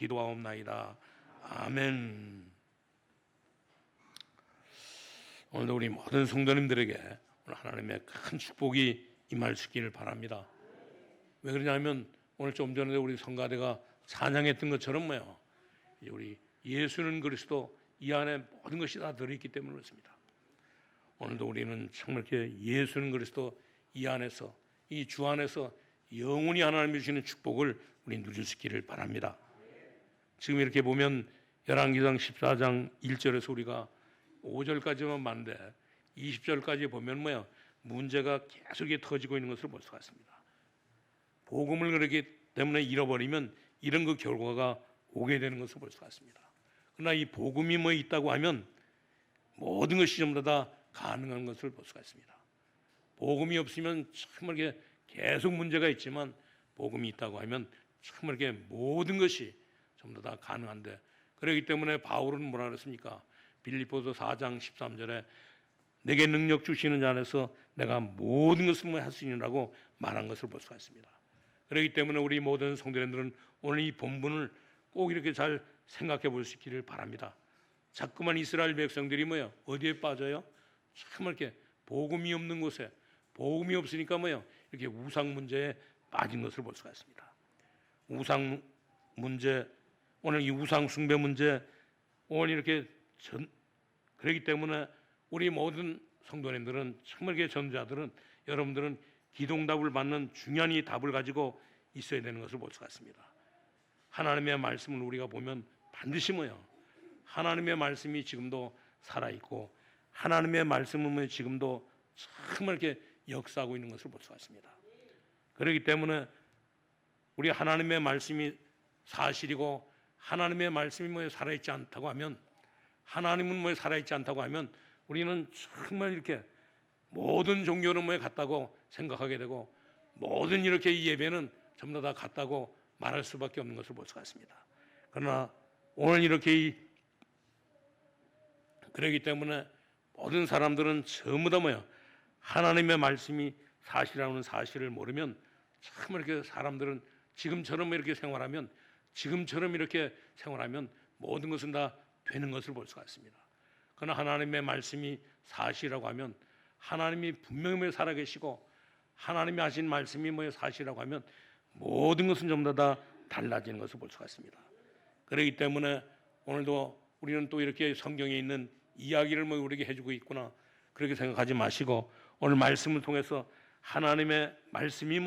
기도하옵나이다. 아멘. 오늘도 우리 모든 성도님들에게 오늘 하나님의 큰 축복이 임할 수 있기를 바랍니다. 왜 그러냐면 오늘 좀 전에 우리 성가대가 찬양했던 것처럼 우리 예수는 그리스도, 이 안에 모든 것이 다 들어있기 때문에 그렇습니다. 오늘도 우리는 정말 이렇게 예수는 그리스도, 이 안에서, 이 주 안에서 영원히 하나님이 주시는 축복을 우리 누릴 수 있기를 바랍니다. 지금 이렇게 보면 열왕기상 14장 1절에서 우리가 5절까지만 봤는데 20절까지 보면 문제가 계속 터지고 있는 것을 볼 수가 있습니다. 복음을 그렇기 때문에 잃어버리면 이런 그 결과가 오게 되는 것을 볼 수가 있습니다. 그러나 이 복음이 있다고 하면 모든 것이 전부 다 가능한 것을 볼 수가 있습니다. 복음이 없으면 정말 이렇게 계속 문제가 있지만 복음이 있다고 하면 정말 이렇게 모든 것이 전부 다 가능한데, 그렇기 때문에 바울은 뭐라 그랬습니까? 빌립보서 4장 13절에 내게 능력 주시는 자 안에서 내가 모든 것을 할 수 있느라고 말한 것을 볼 수가 있습니다. 그렇기 때문에 우리 모든 성도님들은 오늘 이 본문을 꼭 이렇게 잘 생각해 볼 수 있기를 바랍니다. 자꾸만 이스라엘 백성들이 어디에 빠져요? 정말 이렇게 복음이 없는 곳에, 복음이 없으니까 이렇게 우상 문제에 빠진 것을 볼 수가 있습니다. 우상 문제, 오늘 이 우상 숭배 문제, 오늘 이렇게 그렇기 때문에 우리 모든 성도님들은, 정말 이렇게 전자들은, 여러분들은 기도응답을 받는 중요한 이 답을 가지고 있어야 되는 것을 볼 수가 있습니다. 하나님의 말씀을 우리가 보면 반드시 하나님의 말씀이 지금도 살아있고 하나님의 말씀은 지금도 정말 이렇게 역사하고 있는 것을 볼 수가 있습니다. 그렇기 때문에 우리 하나님의 말씀이 사실이고 하나님의 말씀이 살아있지 않다고 하면, 하나님은 살아있지 않다고 하면 우리는 정말 이렇게 모든 종교는 같다고 생각하게 되고 모든 이렇게 이 예배는 전부 다 같다고 말할 수밖에 없는 것을 볼 수가 있습니다. 그러나 오늘 이렇게 그렇기 때문에 모든 사람들은 전부 다 하나님의 말씀이 사실이라는 사실을 모르면 정말 이렇게 사람들은 지금처럼 이렇게 생활하면 모든 것은 다 되는 것을 볼 수가 있습니다. 그러나 하나님의 말씀이 사실이라고 하면, 하나님이 분명히 살아계시고 하나님이 하신 말씀이 사실이라고 하면 모든 것은 전부 다 달라지는 것을 볼 수가 있습니다. 그렇기 때문에 오늘도 우리는 또 이렇게 성경에 있는 이야기를 우리에게 해주고 있구나, 그렇게 생각하지 마시고 오늘 말씀을 통해서 하나님의 말씀이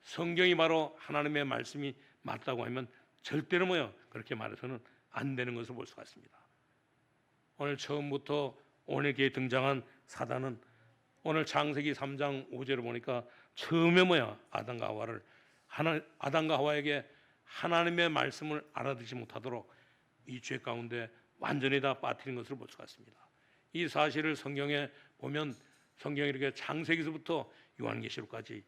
성경이 바로 하나님의 말씀이 맞다고 하면 절대로 그렇게 말해서는 안 되는 것을 볼 수가 있습니다. 오늘 처음부터 오늘 이렇게 등장한 사단은 오늘 창세기 3장 5절을 보니까 처음에 아담과 하와에게 하나님의 말씀을 알아듣지 못하도록 이 죄 가운데 완전히 다 빠뜨린 것을 볼 수가 있습니다. 이 사실을 성경에 보면 성경이 이렇게 창세기서부터 요한계시록까지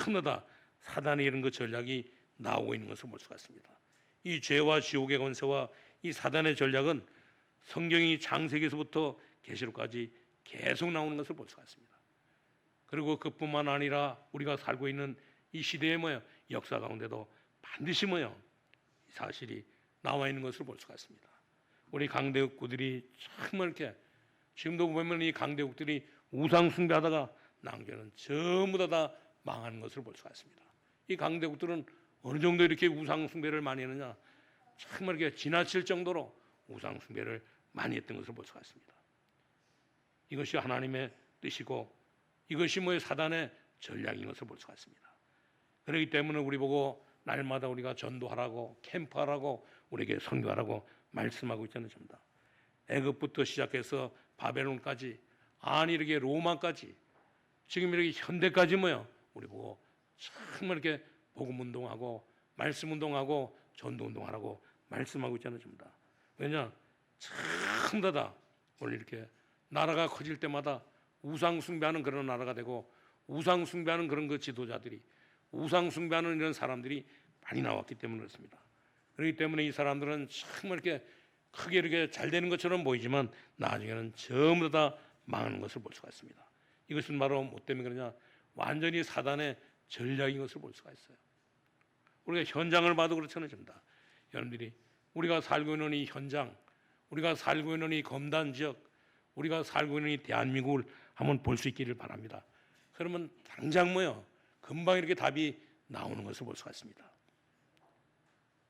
전부 다 사단의 이런 그 전략이 나오고 있는 것을 볼 수가 있습니다. 이 죄와 지옥의 권세와 이 사단의 전략은 성경이 창세기에서부터 계시록까지 계속 나오는 것을 볼 수가 있습니다. 그리고 그뿐만 아니라 우리가 살고 있는 이 시대의 역사 가운데도 반드시 사실이 나와 있는 것을 볼 수가 있습니다. 우리 강대국들이 정말 이렇게 지금도 보면 이 강대국들이 우상 숭배하다가 나중에는 전부 다 망하는 것을 볼 수가 있습니다. 이 강대국들은 어느 정도 이렇게 우상 숭배를 많이 했느냐, 정말 이렇게 지나칠 정도로 우상 숭배를 많이 했던 것을 볼 수가 있습니다. 이것이 하나님의 뜻이고 이것이 사단의 전략인 것을 볼 수가 있습니다. 그렇기 때문에 우리 보고 날마다 우리가 전도하라고, 캠프하라고, 우리에게 선교하라고 말씀하고 있지 않습니까? 애굽부터 시작해서 바벨론까지, 아니 이렇게 로마까지, 지금 이렇게 현대까지 우리 보고 정말 이렇게 복음 운동하고 말씀 운동하고 전도 운동하라고 말씀하고 있지 않습니까? 왜냐? 전부 다 원래 이렇게 나라가 커질 때마다 우상 숭배하는 그런 나라가 되고 우상 숭배하는 그런 그 지도자들이, 우상 숭배하는 이런 사람들이 많이 나왔기 때문에 그렇습니다. 그렇기 때문에 이 사람들은 정말 이렇게 크게 이렇게 잘 되는 것처럼 보이지만 나중에는 전부 다 망하는 것을 볼 수가 있습니다. 이것은 바로 뭐 때문에 그러냐? 완전히 사단의 전략인 것을 볼 수가 있어요. 우리가 현장을 봐도 그렇지 않습니까? 여러분들이 우리가 살고 있는 이 현장, 우리가 살고 있는 이 검단 지역, 우리가 살고 있는 이 대한민국을 한번 볼 수 있기를 바랍니다. 그러면 당장 금방 이렇게 답이 나오는 것을 볼 수가 있습니다.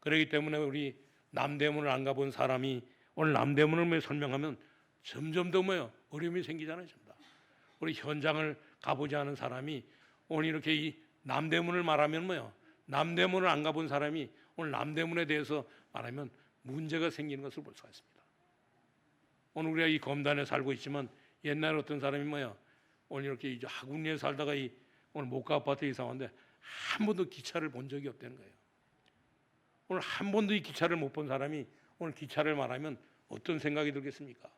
그렇기 때문에 우리 남대문을 안 가본 사람이 오늘 남대문을 설명하면 점점 더 어려움이 생기잖아요. 우리 현장을 가보지 않은 사람이 오늘 이렇게 이 남대문을 말하면 남대문을 안 가본 사람이 오늘 남대문에 대해서 말하면 문제가 생기는 것을 볼 수가 있습니다. 오늘 우리가 이 검단에 살고 있지만 옛날에 어떤 사람이 오늘 이렇게 이제 하구리에 살다가 이 오늘 목가 아파트에 이사 왔는데 한 번도 기차를 본 적이 없다는 거예요. 오늘 한 번도 이 기차를 못 본 사람이 오늘 기차를 말하면 어떤 생각이 들겠습니까?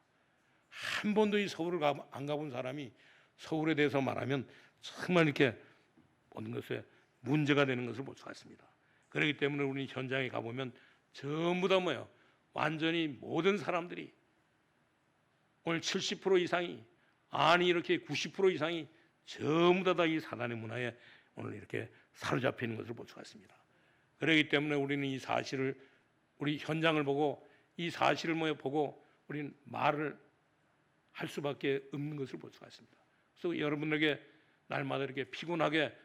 한 번도 이 서울을 안 가본 사람이 서울에 대해서 말하면 정말 이렇게 모든 것에 문제가 되는 것을 볼 수가 있습니다. 그렇기 때문에 우리 현장에 가보면 전부 다 완전히 모든 사람들이 오늘 70% 이상이 아니 이렇게 90% 이상이 전부 다 이 사단의 문화에 오늘 이렇게 사로잡혀 있는 것을 볼 수가 있습니다. 그렇기 때문에 우리는 이 사실을 우리 현장을 보고 이 사실을 보고 우리는 말을 할 수밖에 없는 것을 볼 수가 있습니다. 그래서 여러분에게 날마다 이렇게 피곤하게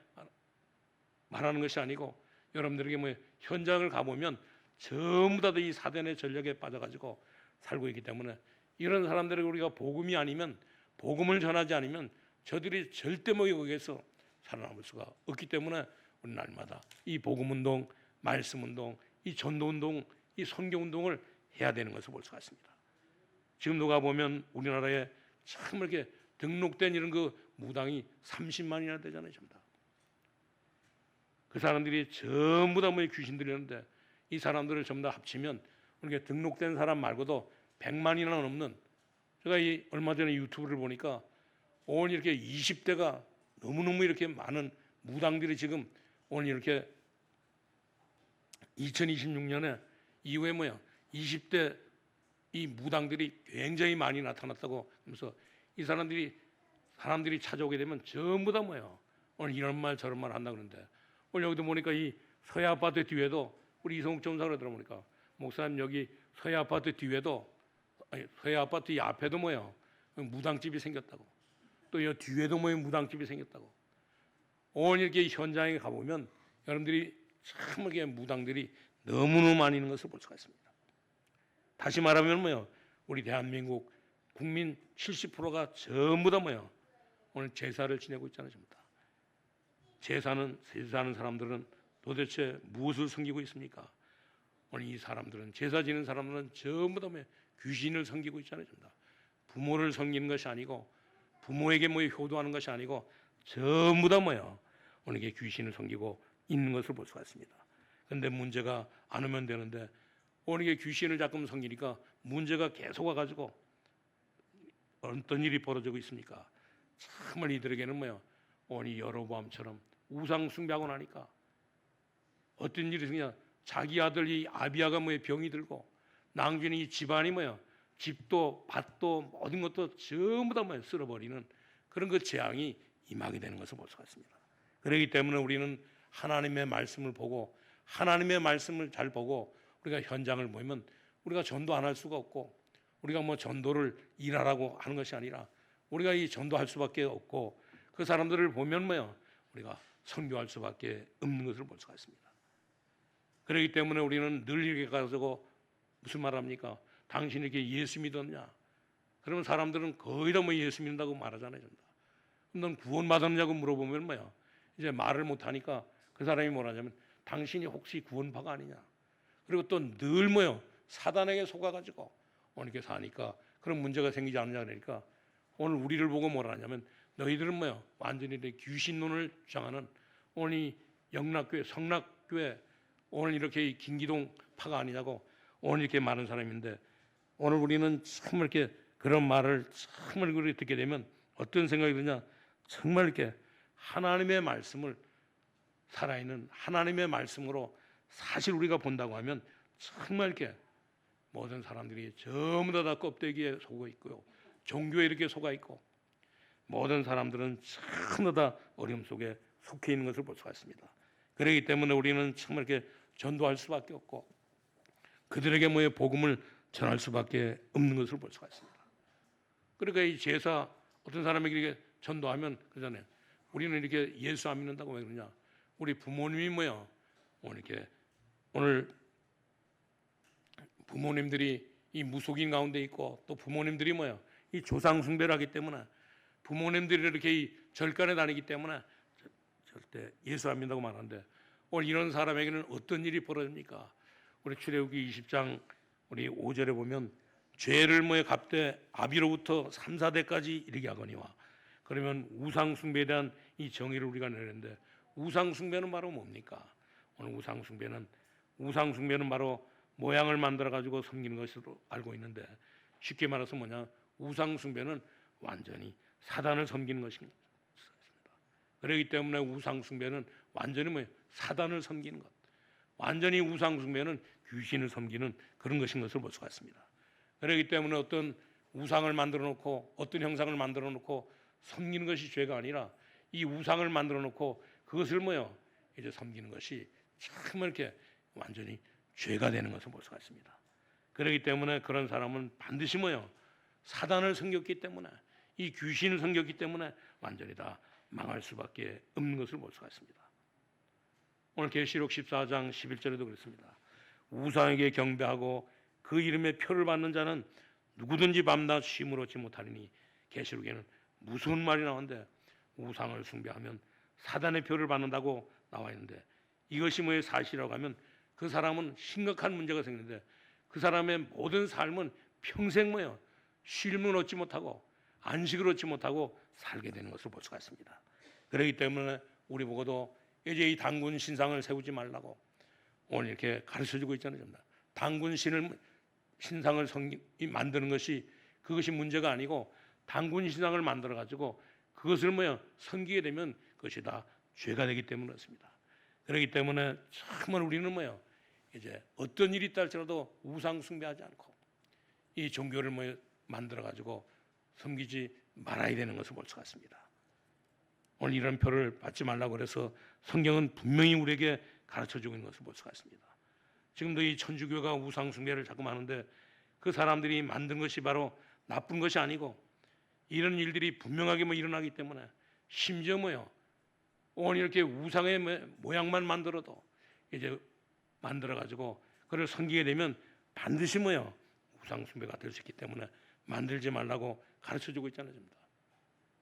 말하는 것이 아니고 여러분들에게 현장을 가보면 전부 다 이 사단의 전력에 빠져가지고 살고 있기 때문에 이런 사람들에게 우리가 복음이 아니면 복음을 전하지 않으면 저들이 절대 거기에서 살아남을 수가 없기 때문에 우리 날마다 이 복음운동, 말씀운동, 이 전도운동, 이 선교운동을 해야 되는 것을 볼 수가 있습니다. 지금도 가보면 우리나라에 참 이렇게 등록된 이런 무당이 30만이나 되잖아요. 전부 다. 그 사람들이 전부 다 귀신들이었는데 이 사람들을 전부 다 합치면 우리가 등록된 사람 말고도 100만이나 넘는 제가 이 얼마 전에 유튜브를 보니까 오늘 이렇게 20대가 너무너무 이렇게 많은 무당들이 지금 오늘 이렇게 2026년에 이후에 20대 이 무당들이 굉장히 많이 나타났다고 하면서 이 사람들이 찾아오게 되면 전부 다 오늘 이런 말 저런 말 한다 그러는데 오늘 여기도 보니까 이 서해 아파트 뒤에도 우리 이성욱 전사가 들어보니까 목사님 여기 서해 아파트 뒤에도 서해 아파트 이 앞에도 무당집이 생겼다고 또 이 뒤에도 무당집이 생겼다고 오늘 이렇게 현장에 가보면 여러분들이 참 이렇게 무당들이 너무너무 많이 있는 것을 볼 수가 있습니다. 다시 말하면 우리 대한민국 국민 70%가 전부 다 오늘 제사를 지내고 있잖아요. 전부 다. 제사하는 사람들은 도대체 무엇을 섬기고 있습니까? 오늘 이 사람들은 제사 지는 사람들은 전부 다 귀신을 섬기고 있잖아요. 전부 다. 부모를 섬기는 것이 아니고 부모에게 효도하는 것이 아니고 전부 다 오늘 이게 귀신을 섬기고 있는 것을 볼 수가 있습니다. 그런데 문제가 안 오면 되는데 오늘 이게 귀신을 자꾸 섬기니까 문제가 계속 와가지고 어떤 일이 벌어지고 있습니까? 정말 이들에게는 오늘 여로보암처럼 우상 숭배하고 나니까 어떤 일이 생기냐 자기 아들 이 아비야가 병이 들고 낭주는 이 집안이 집도 밭도 모든 것도 전부 다 쓸어버리는 그런 재앙이 임하게 되는 것을 볼 수가 있습니다. 그렇기 때문에 우리는 하나님의 말씀을 보고 하나님의 말씀을 잘 보고 우리가 현장을 보면 우리가 전도 안 할 수가 없고 우리가 전도를 일하라고 하는 것이 아니라 우리가 이 전도할 수밖에 없고 그 사람들을 보면 우리가 선교할 수밖에 없는 것을 볼 수가 있습니다. 그렇기 때문에 우리는 늘 이렇게 가지고 무슨 말합니까? 당신이 이렇게 예수 믿었냐? 그러면 사람들은 거의 다 예수 믿는다고 말하잖아요. 넌 구원 받았냐고 물어보면 이제 말을 못하니까 그 사람이 뭐라냐면 당신이 혹시 구원파가 아니냐? 그리고 또 늘 사단에게 속아가지고 오늘 이렇게 사니까 그런 문제가 생기지 않느냐 그러니까 오늘 우리를 보고 뭐라 하냐면 너희들은 완전히 귀신론을 주장하는 오늘 이 영락교회, 성락교회 오늘 이렇게 김기동 파가 아니냐고 오늘 이렇게 많은 사람인데 오늘 우리는 정말 이렇게 그런 말을 정말 우리 듣게 되면 어떤 생각이 드냐 정말 이렇게 하나님의 말씀을 살아있는 하나님의 말씀으로 사실 우리가 본다고 하면 정말 이렇게 모든 사람들이 전부 다 껍데기에 속아 있고요. 종교에 이렇게 속아 있고 모든 사람들은 전부 다 어려움 속에 속해 있는 것을 볼 수가 있습니다. 그렇기 때문에 우리는 정말 이렇게 전도할 수밖에 없고 그들에게 뭐에 복음을 전할 수밖에 없는 것을 볼 수가 있습니다. 그러니까 이 제사 어떤 사람에게 이렇게 전도하면 그러잖아요. 우리는 이렇게 예수 안 믿는다고 왜 그러냐? 우리 부모님이 뭐야? 오늘 부모님들이 이 무속인 가운데 있고 또 부모님들이 뭐야? 이 조상 숭배를 하기 때문에 부모님들이 이렇게 이 절간에 다니기 때문에 절대 예수 안 믿는다고 말하는데 오늘 이런 사람에게는 어떤 일이 벌어집니까? 우리 출애굽기 20장 우리 5절에 보면 죄를 뭐에 갚되 아비로부터 3, 4대까지 이르게 하거니와 그러면 우상 숭배에 대한 이 정의를 우리가 내는데 우상 숭배는 바로 뭡니까? 오늘 우상 숭배는 바로 모양을 만들어 가지고 섬기는 것으로 알고 있는데 쉽게 말해서 뭐냐? 우상 숭배는 완전히 사단을 섬기는 것입니다. 그렇기 때문에 우상 숭배는 완전히 뭐 사단을 섬기는 것. 완전히 우상 숭배는 귀신을 섬기는 그런 것인 것을 볼 수가 있습니다. 그렇기 때문에 어떤 우상을 만들어 놓고 어떤 형상을 만들어 놓고 섬기는 것이 죄가 아니라 이 우상을 만들어 놓고 그것을 뭐요? 이제 섬기는 것이 참 이렇게 완전히 죄가 되는 것을 볼 수가 있습니다. 그렇기 때문에 그런 사람은 반드시 뭐요? 사단을 섬겼기 때문에 이 귀신을 섬겼기 때문에 완전히 다 망할 수밖에 없는 것을 볼 수가 있습니다. 오늘 계시록 14장 11절에도 그렇습니다. 우상에게 경배하고 그 이름의 표를 받는 자는 누구든지 밤낮 쉼을 얻지 못하리니 계시록에는 무슨 말이 나오는데 우상을 숭배하면 사단의 표를 받는다고 나와 있는데 이것이 뭐의 사실이라고 하면 그 사람은 심각한 문제가 생기는데 그 사람의 모든 삶은 평생 뭐예요? 쉼을 얻지 못하고 안식을 얻지 못하고 살게 되는 것을 볼 수가 있습니다. 그렇기 때문에 우리 보고도 이제 이 단군 신상을 세우지 말라고 오늘 이렇게 가르쳐주고 있잖아요. 단군 신상을 만드는 것이 그것이 문제가 아니고 단군 신상을 만들어 가지고 그것을 뭐야 섬기게 되면 그것이 다 죄가 되기 때문에 그렇습니다. 그렇기 때문에 정말 우리는 뭐야 이제 어떤 일이 있다 할지라도 우상 숭배하지 않고 이 종교를 뭐 만들어 가지고 섬기지 말아야 되는 것을 볼 수가 있습니다. 오늘 이런 표를 받지 말라고 그래서 성경은 분명히 우리에게 가르쳐주고 있는 것을 볼 수가 있습니다. 지금도 이 천주교가 우상 숭배를 자꾸 하는데 그 사람들이 만든 것이 바로 나쁜 것이 아니고 이런 일들이 분명하게 일어나기 때문에 심지어 오늘 이렇게 우상의 모양만 만들어도 이제 만들어 가지고 그를 섬기게 되면 반드시 우상 숭배가 될 수 있기 때문에 만들지 말라고 가르쳐주고 있잖아요.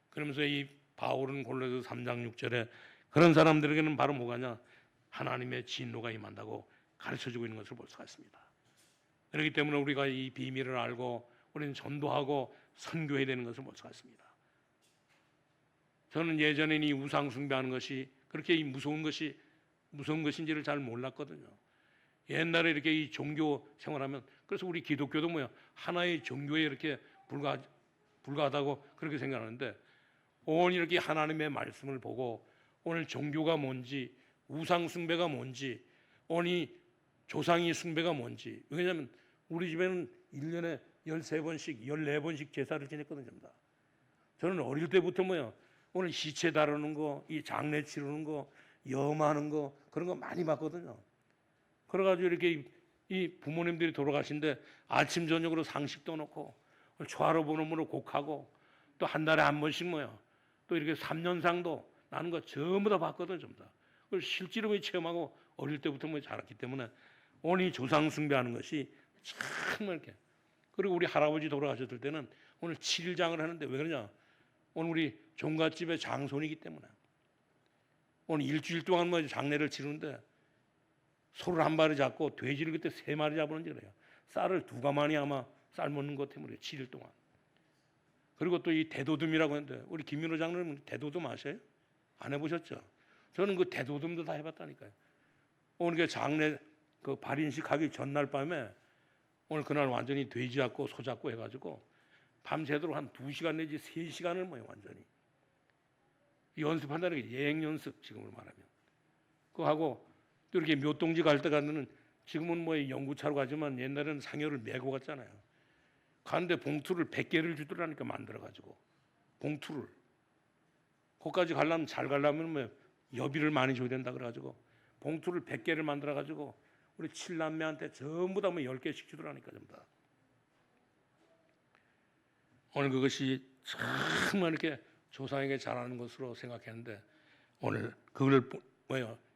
그러면서 이 바울은 골로새 3장 6절에 그런 사람들에게는 바로 뭐가냐 하나님의 진노가 임한다고 가르쳐주고 있는 것을 볼 수가 있습니다. 그렇기 때문에 우리가 이 비밀을 알고 우리는 전도하고 선교해야 되는 것을 볼 수가 있습니다. 저는 예전에 이 우상 숭배하는 것이 그렇게 무서운 것인지를 잘 몰랐거든요. 옛날에 이렇게 이 종교 생활하면 그래서 우리 기독교도 하나의 종교에 이렇게 불과하다고 그렇게 생각하는데 오늘 이렇게 하나님의 말씀을 보고 오늘 종교가 뭔지 우상 숭배가 뭔지 오늘 조상이 숭배가 뭔지 왜냐하면 우리 집에는 1년에 13번씩 14번씩 제사를 지냈거든요. 저는 어릴 때부터 오늘 시체 다루는 거, 이 장례 치르는 거, 염하는 거 그런 거 많이 봤거든요. 그래가지고 이렇게 이 부모님들이 돌아가신데 아침 저녁으로 상식도 놓고 초하루 보름으로 곡하고 또 한 달에 한 번씩 또 이렇게 3년상도 나는 거 전부 다 봤거든 전부 다. 그걸 실제로 체험하고 어릴 때부터 자랐기 때문에 오늘 이 조상 숭배하는 것이 정말 이렇게 그리고 우리 할아버지 돌아가셨을 때는 오늘 7일장을 하는데 왜 그러냐? 오늘 우리 종갓집의 장손이기 때문에 오늘 일주일 동안 장례를 치르는데 소를 한 마리 잡고 돼지를 그때 3마리 잡았는지 그래요. 쌀을 2가마니 아마 쌀 먹는 것 때문에 7일 동안. 그리고 또 이 대도듬이라고 했는데 우리 김민호 장로님 대도듬 아세요? 안 해보셨죠? 저는 그 대도듬도 다 해봤다니까요. 오늘 그 장례 그 발인식 하기 전날 밤에 오늘 그날 완전히 돼지 잡고 소 잡고 해가지고 밤새도록 한 2시간 내지 3시간을 완전히 연습한다는 게 예행 연습 지금으로 말하면 그거 하고 또 이렇게 묘동지 갈 때 가면은 지금은 연구차로 가지만 옛날에는 상여를 메고 갔잖아요. 가는데 봉투를 100개를 주더라니까 만들어가지고 봉투를 거기까지 가려면 잘 가려면 여비를 많이 줘야 된다 그래가지고 봉투를 100개를 만들어가지고 우리 7남매한테 전부 다 10개씩 주더라니까 전부 다. 오늘 그것이 정말 이렇게 조상에게 잘하는 것으로 생각했는데 오늘 그걸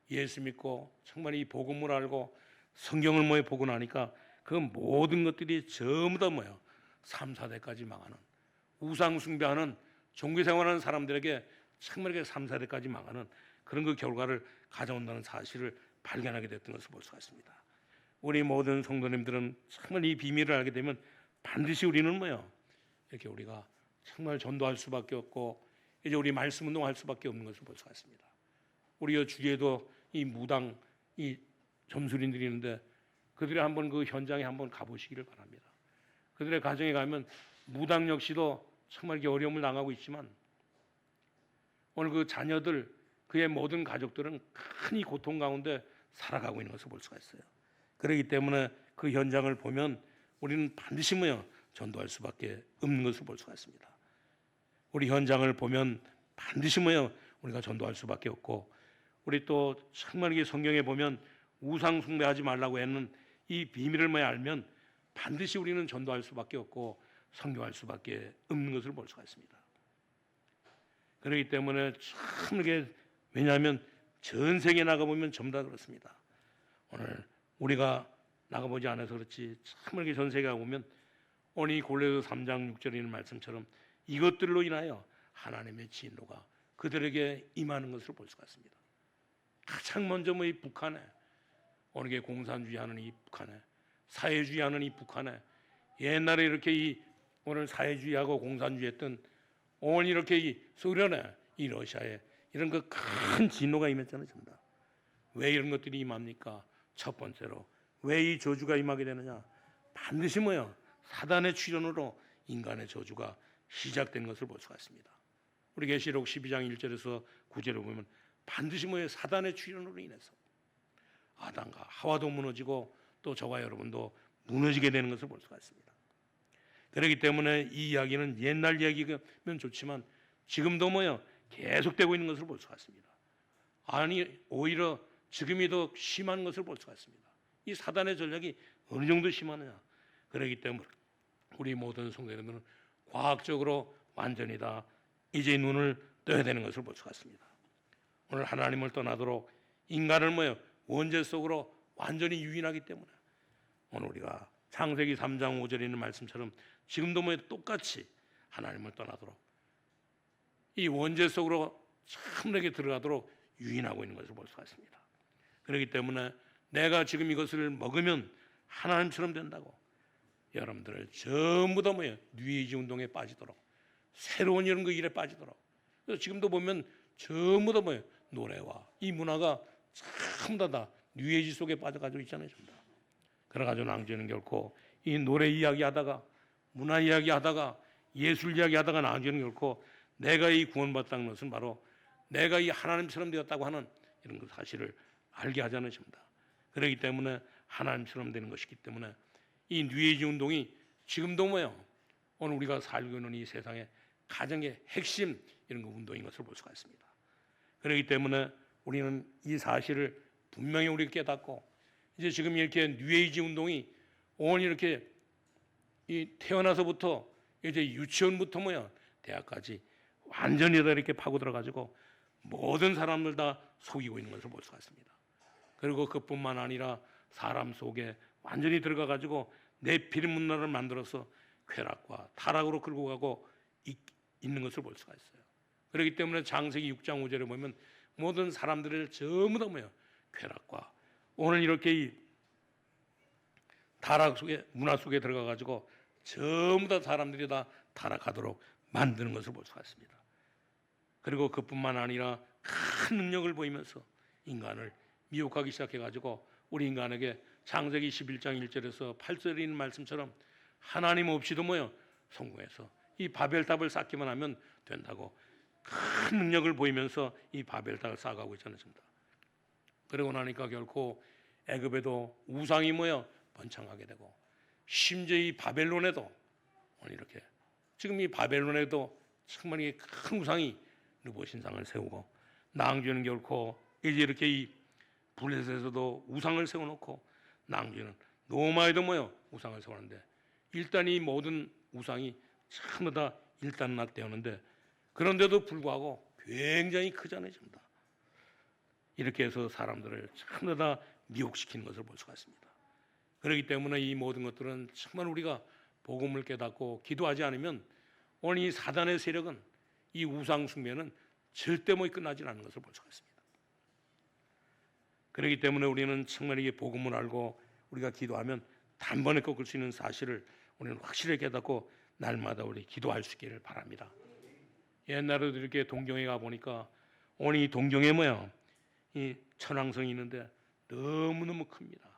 예수 믿고 정말 이 복음을 알고 성경을 보고 나니까 그 모든 것들이 전부 다 3, 4대까지 망하는 우상 숭배하는 종교 생활하는 사람들에게 정말 이렇게 3, 4대까지 망하는 그런 그 결과를 가져온다는 사실을 발견하게 됐던 것을 볼 수가 있습니다. 우리 모든 성도님들은 정말 이 비밀을 알게 되면 반드시 우리는 이렇게 우리가 정말 전도할 수밖에 없고 이제 우리 말씀 운동할 수밖에 없는 것을 볼 수가 있습니다. 우리 주위에도 이 무당 이 점술인들이 있는데 그들이 한번 그 현장에 한번 가보시기를 바랍니다. 그들의 가정에 가면 무당 역시도 정말 이렇게 어려움을 당하고 있지만 오늘 그 자녀들 그의 모든 가족들은 큰 이 고통 가운데 살아가고 있는 것을 볼 수가 있어요. 그렇기 때문에 그 현장을 보면 우리는 반드시 전도할 수밖에 없는 것을 볼 수가 있습니다. 우리 현장을 보면 반드시 우리가 전도할 수밖에 없고 우리 또 정말 이게 성경에 보면 우상 숭배하지 말라고 했는 이 비밀을 알면 반드시 우리는 전도할 수밖에 없고 선교할 수밖에 없는 것을 볼 수가 있습니다. 그렇기 때문에 참 이게 왜냐하면 전 세계 나가보면 전부 다 그렇습니다. 오늘 우리가 나가보지 않아서 그렇지 참 이렇게 전 세계 가보면 오늘 이 골로새 3장 6절에 있는 말씀처럼 이것들로 인하여 하나님의 진노가 그들에게 임하는 것을 볼 수가 있습니다. 가장 먼저 이 북한에 오늘 공산주의하는 이 북한에 사회주의하는 이 북한에 옛날에 이렇게 오늘 사회주의하고 공산주의했던 오늘 이렇게 이 소련에 이 러시아에 이런 그 큰 진노가 임했잖아요. 전부 다. 왜 이런 것들이 임합니까? 첫 번째로 왜 이 저주가 임하게 되느냐? 반드시 사단의 출현으로 인간의 저주가 시작된 것을 볼 수가 있습니다. 우리 계시록 12장 1절에서 9절에 보면 반드시 사단의 출현으로 인해서 아담과 하와도 무너지고 또 저와 여러분도 무너지게 되는 것을 볼 수가 있습니다. 그렇기 때문에 이 이야기는 옛날 이야기면 좋지만 지금도 계속되고 있는 것을 볼 수가 있습니다. 아니 오히려 지금이 더 심한 것을 볼 수가 있습니다. 이 사단의 전략이 어느 정도 심하느냐? 그렇기 때문에 우리 모든 성도님들은 과학적으로 완전히 다 이제 눈을 떠야 되는 것을 볼 수가 있습니다. 오늘 하나님을 떠나도록 인간을 원죄 속으로 완전히 유인하기 때문에 오늘 우리가 창세기 3장 5절에 있는 말씀처럼 지금도 똑같이 하나님을 떠나도록 이 원죄 속으로 참되게 들어가도록 유인하고 있는 것을 볼 수가 있습니다. 그렇기 때문에 내가 지금 이것을 먹으면 하나님처럼 된다고 여러분들을 전부 다 뉴에이지 운동에 빠지도록 새로운 이런 그 일에 빠지도록 그래서 지금도 보면 전부 다 노래와 이 문화가 전부 다 뉴에이지 속에 빠져가지고 있잖아요. 전부 다. 그래가지고 낭주는 결코 이 노래 이야기하다가 문화 이야기하다가 예술 이야기하다가 낭주는 결코 내가 이 구원받았다는 것은 바로 내가 이 하나님처럼 되었다고 하는 이런 그 사실을 알게 하지 않으십니다. 그렇기 때문에 하나님처럼 되는 것이기 때문에 이 뉴에이지 운동이 지금도 오늘 우리가 살고 있는 이 세상의 가장의 핵심 이런 그 운동인 것을 볼 수가 있습니다. 그렇기 때문에 우리는 이 사실을 분명히 우리 깨닫고 이제 지금 이렇게 뉴에이지 운동이 오늘 이렇게 이 태어나서부터 이제 유치원부터 대학까지 완전히 다 이렇게 파고 들어가지고 모든 사람들 다 속이고 있는 것을 볼 수가 있습니다. 그리고 그뿐만 아니라 사람 속에 완전히 들어가가지고 내피리 문화를 만들어서 쾌락과 타락으로 끌고 가고 있는 것을 볼 수가 있어요. 그렇기 때문에 창세기 6장 5절에 보면 모든 사람들을 전부 다 쾌락과 오늘 이렇게 이 타락 속에 문화 속에 들어가가지고 전부 다 사람들이 다 타락하도록 만드는 것을 볼 수가 있습니다. 그리고 그뿐만 아니라 큰 능력을 보이면서 인간을 미혹하기 시작해가지고 우리 인간에게 창세기 11장 1절에서 8절에 있는 말씀처럼 하나님 없이도 성공해서 이 바벨탑을 쌓기만 하면 된다고 큰 능력을 보이면서 이 바벨탑을 쌓아가고 있잖아요. 그러고 나니까 결코 애굽에도 우상이 번창하게 되고 심지어 이 바벨론에도 오늘 이렇게 지금 이 바벨론에도 정말 이 큰 우상이 느보 신상을 세우고 낭주는 결코 이제 이렇게 이 블레셋에서도 우상을 세워놓고 낭주는 노마에도 우상을 세우는데 일단 이 모든 우상이 전부 다 일단락되었는데 그런데도 불구하고 굉장히 크잖아요. 전부 다. 이렇게 해서 사람들을 전부 다 미혹시키는 것을 볼 수가 있습니다. 그렇기 때문에 이 모든 것들은 정말 우리가 복음을 깨닫고 기도하지 않으면 오늘 이 사단의 세력은 이 우상 숭배는 절대 끝나지 않는 것을 볼 수가 있습니다. 그렇기 때문에 우리는 정말 이게 복음을 알고 우리가 기도하면 단번에 꺾을 수 있는 사실을 우리는 확실히 깨닫고 날마다 우리 기도할 수 있기를 바랍니다. 옛날에도 이렇게 동경에 가 보니까 오늘 이 동경에 이 천왕성이 있는데 너무너무 큽니다.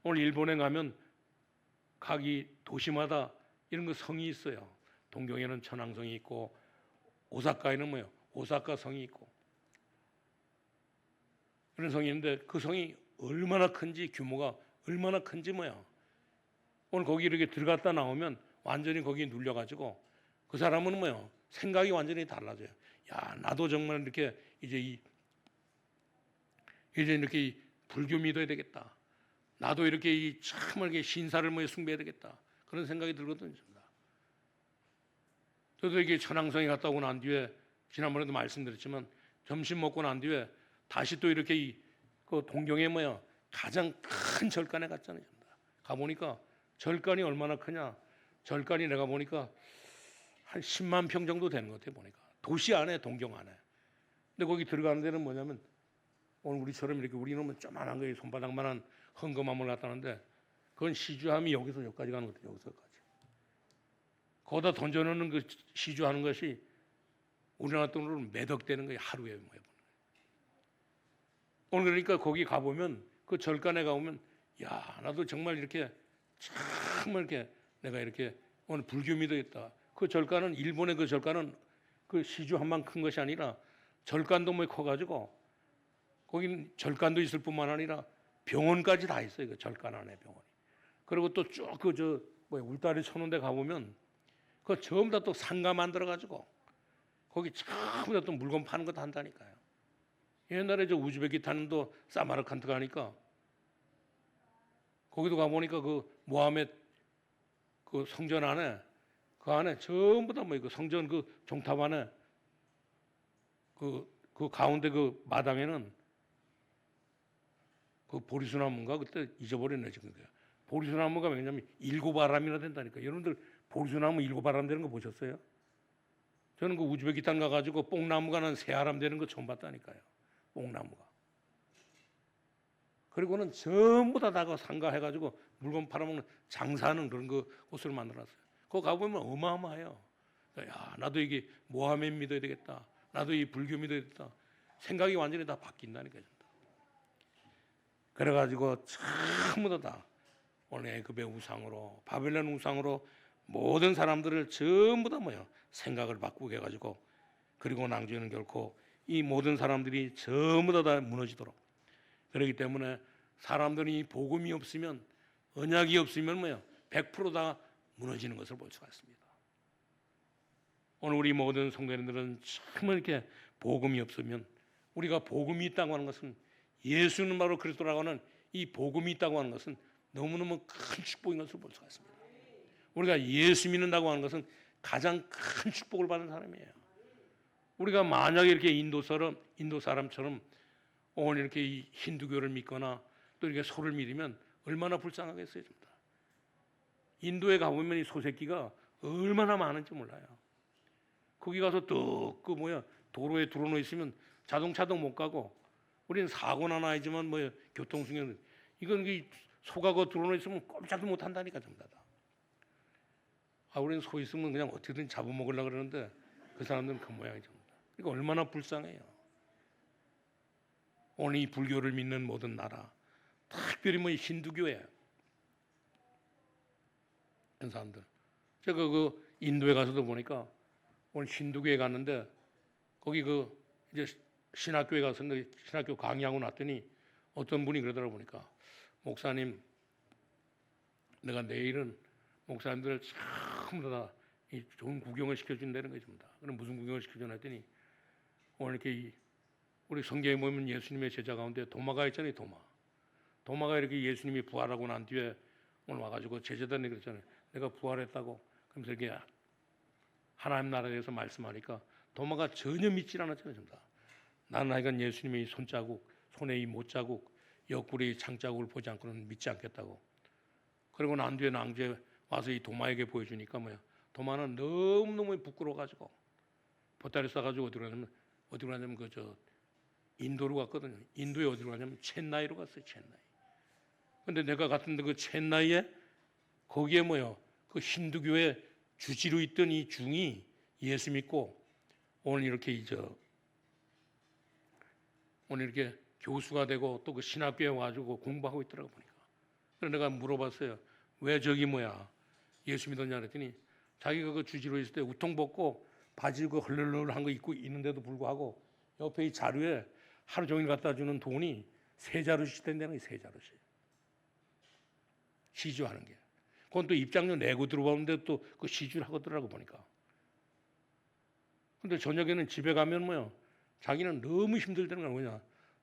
오늘 일본에 가면 각 이 도시마다 이런 거 성이 있어요. 동경에는 천왕성이 있고 오사카에는 오사카 성이 있고 그런 성이 있는데 그 성이 얼마나 큰지 규모가 얼마나 큰지 오늘 거기 이렇게 들어갔다 나오면 완전히 거기에 눌려가지고 그 사람은 생각이 완전히 달라져요. 야, 나도 정말 이렇게 이제 이렇게 이 불교 믿어야 되겠다. 나도 이렇게 정말 이렇게 신사를 숭배해야 되겠다. 그런 생각이 들거든요. 저도 이게 천왕성에 갔다 오고 난 뒤에 지난번에도 말씀드렸지만 점심 먹고 난 뒤에 다시 또 이렇게 그 동경에 가장 큰 절간에 갔잖아요. 가 보니까 절간이 얼마나 크냐? 절간이 내가 보니까 한 10만 평 정도 되는 것 같아요. 보니까 도시 안에 동경 안에. 근데 거기 들어가는 데는 뭐냐면 오늘 우리처럼 이렇게 우리는 조그만한 거에 손바닥만한 헝겊함을 갖다는데 그건 시주함이 여기서 여기까지 가는 것 같아요. 여기서까지. 거기다 던져놓는 그 시주하는 것이 우리나라 돈으로 몇 억 되는 거예요. 하루에 오늘 그러니까 거기 가보면 그 절간에 가보면 야 나도 정말 이렇게 정말 이렇게 내가 이렇게 오늘 불교 믿어야겠다. 그 절간은 일본의 그 절간은 그 시주 한만 큰 것이 아니라 절간도 커가지고 거기는 절간도 있을 뿐만 아니라 병원까지 다 있어요. 그 절간 안에 병원이. 그리고 또 쭉 울타리 쳐놓은 데 가보면 그 전부 다 또 상가 만들어가지고 거기 전부 다 또 물건 파는 것도 한다니까요. 옛날에 저 우즈베키스탄도 사마르칸트 가니까 거기도 가보니까 그 모하메드 그 성전 안에 그 안에 전부 다 그 성전 그 종탑 안에 그 가운데 그 마당에는 그 보리수나무인가 그때 잊어버렸네 지금. 보리수나무가 왜냐면 7아람이나 된다니까. 여러분들 보리수나무 7아람 되는 거 보셨어요? 저는 그 우즈베키스탄 가가지고 뽕나무가 한 3아람 되는 거 처음 봤다니까요. 뽕나무가. 그리고는 전부 다 상가해가지고 물건 팔아먹는 장사하는 그런 그 곳을 만들었어요. 거기 가보면 어마어마해요. 야 나도 이게 모하메드 믿어야 되겠다. 나도 이 불교 믿어야 되겠다. 생각이 완전히 다 바뀐다니까요. 그래가지고 전부 다 오늘 애굽의 우상으로 바벨론 우상으로 모든 사람들을 전부 다 생각을 바꾸게 해가지고 그리고 낭주는 결코 이 모든 사람들이 전부 다 무너지도록. 그렇기 때문에 사람들이 복음이 없으면 언약이 없으면 100%다 무너지는 것을 볼 수가 있습니다. 오늘 우리 모든 성도님들은 정말 이렇게 복음이 없으면 우리가 복음이 있다고 하는 것은 예수는 바로 그리스도라고 하는 이 복음이 있다고 하는 것은 너무너무 큰 축복인 것을 볼 수가 있습니다. 우리가 예수 믿는다고 하는 것은 가장 큰 축복을 받은 사람이에요. 우리가 만약에 이렇게 인도 사람처럼 오늘 이렇게 이 힌두교를 믿거나 또 이렇게 소를 믿으면 얼마나 불쌍하겠어요. 인도에 가보면 이 소새끼가 얼마나 많은지 몰라요. 거기 가서 또 도로에 들어놓여 있으면 자동차도 못 가고 우리는 사고나 나지만 교통수경 이건 소가 들어놓여 있으면 꼼짝도 못 한다니까 전부 다. 우리는 소 있으면 그냥 어떻게든 잡아먹으려고 그러는데 그 사람들은 그 모양이죠. 그러니까 얼마나 불쌍해요. 오늘 이 불교를 믿는 모든 나라, 특별히 힌두교에 그런 사람들. 제가 그 인도에 가서도 보니까 오늘 힌두교에 갔는데 거기 이제 신학교에 가서 신학교 강의하고 났더니 어떤 분이 그러더라고 보니까 목사님, 내가 내일은 목사님들 전부 다 좋은 구경을 시켜준다는 거죠. 그럼 무슨 구경을 시켜주나 했더니 오늘 이렇게 우리 성경에 보면 예수님의 제자 가운데 도마가 있잖아요. 도마가 이렇게 예수님이 부활하고 난 뒤에 오늘 와가지고 제자들이 그랬잖아요. 내가 부활했다고. 그러면서 이렇게 하나님 나라에 대해서 말씀하니까 도마가 전혀 믿질 않았잖아요. 전부 나는 하여간 예수님의 손자국, 손에 이 못자국, 옆구리 창자국을 보지 않고는 믿지 않겠다고. 그리고 난 뒤에 낭주에 와서 이 도마에게 보여주니까 뭐야? 도마는 너무너무 부끄러워가지고 보따리 싸가지고 어디로 가냐면 그 인도로 갔거든요. 인도에 어디로 가냐면 첸나이로 갔어요. 첸나이. 근데 내가 갔던데 그 첸나이에 거기에 뭐요? 그 힌두교의 주지로 있던 이 중이 예수 믿고 오늘 이렇게 오늘 이렇게 교수가 되고 또 그 신학교에 와가지고 공부하고 있더라고 보니까. 그래서 내가 물어봤어요. 왜 저기 뭐야? 예수 믿었냐 그랬더니 자기가 그 주지로 있을 때 우통 벗고 바지 그 헐렁헐렁한 거 입고 있는데도 불구하고 옆에 이 자루에 하루 종일 갖다 주는 돈이 3자루씩 된다는 게 3자루씩. 시주하는 게. 그건 또 입장료 내고 들어가는데 또 그 시주를 하더라고 보니까. 근데 저녁에는 집에 가면 뭐야? 자기는 너무 힘들다는 건 뭐냐?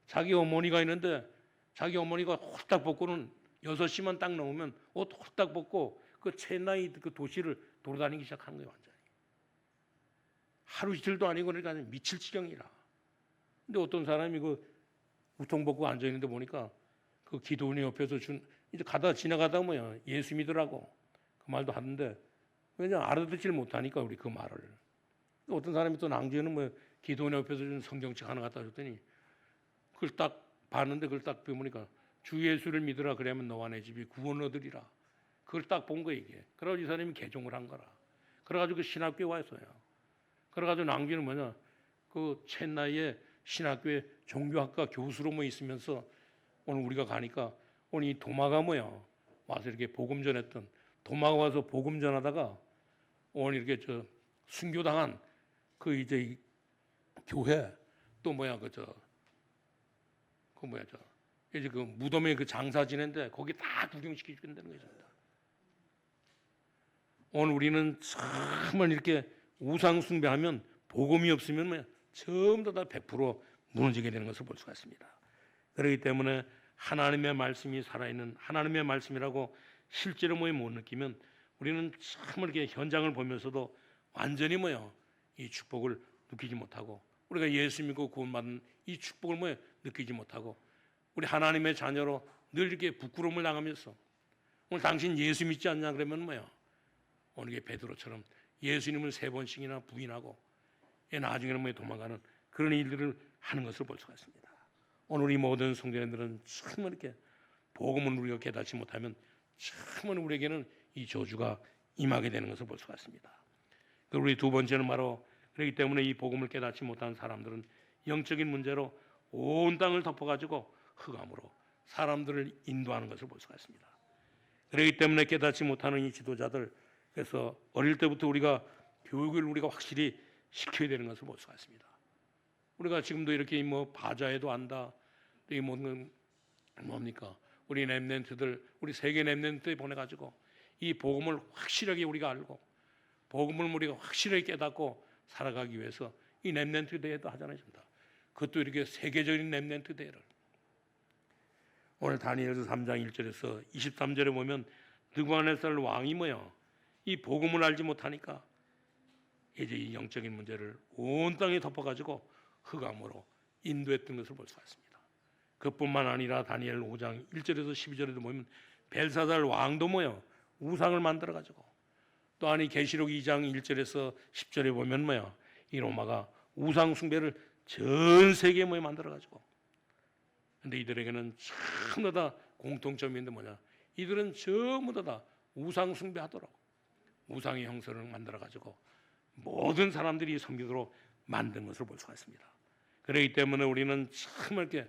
자기 어머니가 있는데 자기 어머니가 홀딱 벗고는 6시만 딱 넘으면 옷 홀딱 벗고 그 첸나이 그 도시를 돌아다니기 시작하는 거예요. 완전히. 하루 이틀도 아니고 그러니까 미칠 지경이라. 근데 어떤 사람이 그 우통 벗고 앉아 있는데 보니까 그 기도원이 옆에서 이제 지나가다 뭐야 예수 믿으라고 그 말도 하는데 왜냐 알아듣질 못하니까 우리 그 말을. 어떤 사람이 또 낭주에는 뭐 기도원이 옆에서 준 성경책 하나 갖다 줬더니 그걸 딱 봤는데 그걸 딱 보니까 주 예수를 믿으라 그러면 너와 내 집이 구원 얻으리라. 그걸 딱 본 거예요 이게. 그래가지고 이 사람이 개종을 한 거라. 그래가지고 그 신학교에 왔어요. 그래가지고 낭주는 뭐냐 그 첸나이에 신학교에 종교학과 교수로 뭐 있으면서 오늘 우리가 가니까 오늘 이 도마가 뭐야 와서 이렇게 복음 전했던 도마가 와서 복음 전하다가 오늘 이렇게 순교당한 그 이제 이 교회 또 뭐야 이제 그 무덤에 그 장사 지낸데 거기 다 구경시켜 준다는 거죠. 오늘 우리는 정말 이렇게 우상 숭배하면 복음이 없으면 뭐야 전부 다 100% 무너지게 되는 것을 볼 수가 있습니다. 그렇기 때문에 하나님의 말씀이 살아있는 하나님의 말씀이라고 실제로 못 느끼면 우리는 정말 이렇게 현장을 보면서도 완전히 이 축복을 느끼지 못하고 우리가 예수 믿고 구원받은 이 축복을 느끼지 못하고 우리 하나님의 자녀로 늘 이렇게 부끄러움을 당하면서 오늘 당신 예수 믿지 않냐 그러면 오늘 게 베드로처럼 예수님을 3번씩이나 부인하고 나중에는 도망가는 그런 일들을 하는 것을 볼 수가 있습니다. 오늘 우리 모든 성도님들은 정말 이렇게 복음을 우리가 깨닫지 못하면 정말 우리에게는 이 저주가 임하게 되는 것을 볼 수가 있습니다. 그리고 우리 두 번째는 바로 그렇기 때문에 이 복음을 깨닫지 못한 사람들은 영적인 문제로 온 땅을 덮어가지고 흑암으로 사람들을 인도하는 것을 볼 수가 있습니다. 그렇기 때문에 깨닫지 못하는 이 지도자들 그래서 어릴 때부터 우리가 교육을 우리가 확실히 시켜야 되는 것을 볼 수가 있습니다. 우리가 지금도 이렇게 바자회도 한다. 이 뭡니까? 우리 렘넌트들, 우리 세계 렘넌트에 보내가지고 이 복음을 확실하게 우리가 알고 복음을 우리가 확실하게 깨닫고 살아가기 위해서 이 렘넌트 대회도 하잖아요. 그것도 이렇게 세계적인 렘넌트 대회를 오늘 다니엘서 3장 1절에서 23절에 보면 느부갓네살 왕이 이 복음을 알지 못하니까 이제 이 영적인 문제를 온 땅에 덮어가지고 흑암으로 인도했던 것을 볼 수가 있습니다. 그뿐만 아니라 다니엘 5장 1절에서 12절에도 보면 벨사살 왕도 우상을 만들어가지고 또 아니 계시록 2장 1절에서 10절에 보면 이 로마가 우상 숭배를 전 세계에 만들어가지고 근데 이들에게는 전부 다 공통점이 있는데 이들은 전부 다 우상 숭배하도록 우상의 형상을 만들어가지고 모든 사람들이 섬기도록 만든 것을 볼 수가 있습니다. 그렇기 때문에 우리는 참 이렇게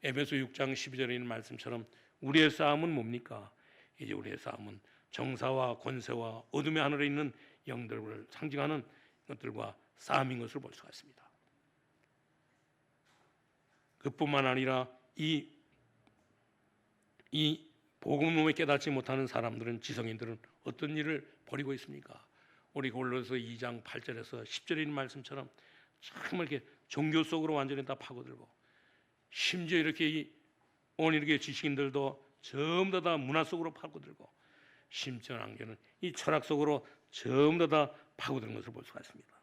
에베소 6장 12절에 있는 말씀처럼 우리의 싸움은 뭡니까? 이제 우리의 싸움은 정사와 권세와 어둠의 하늘에 있는 영들을 상징하는 것들과 싸움인 것을 볼 수가 있습니다. 그뿐만 아니라 이 복음을 깨닫지 못하는 사람들은 지성인들은 어떤 일을 벌이고 있습니까? 우리 골로새 2장 8절에서 10절에 있는 말씀처럼 정말 이렇게 종교 속으로 완전히 다 파고들고 심지어 이렇게 오늘 이렇게 지식인들도 전부 다 문화 속으로 파고들고 심지어는 이 철학 속으로 전부 다 파고드는 것을 볼 수가 있습니다.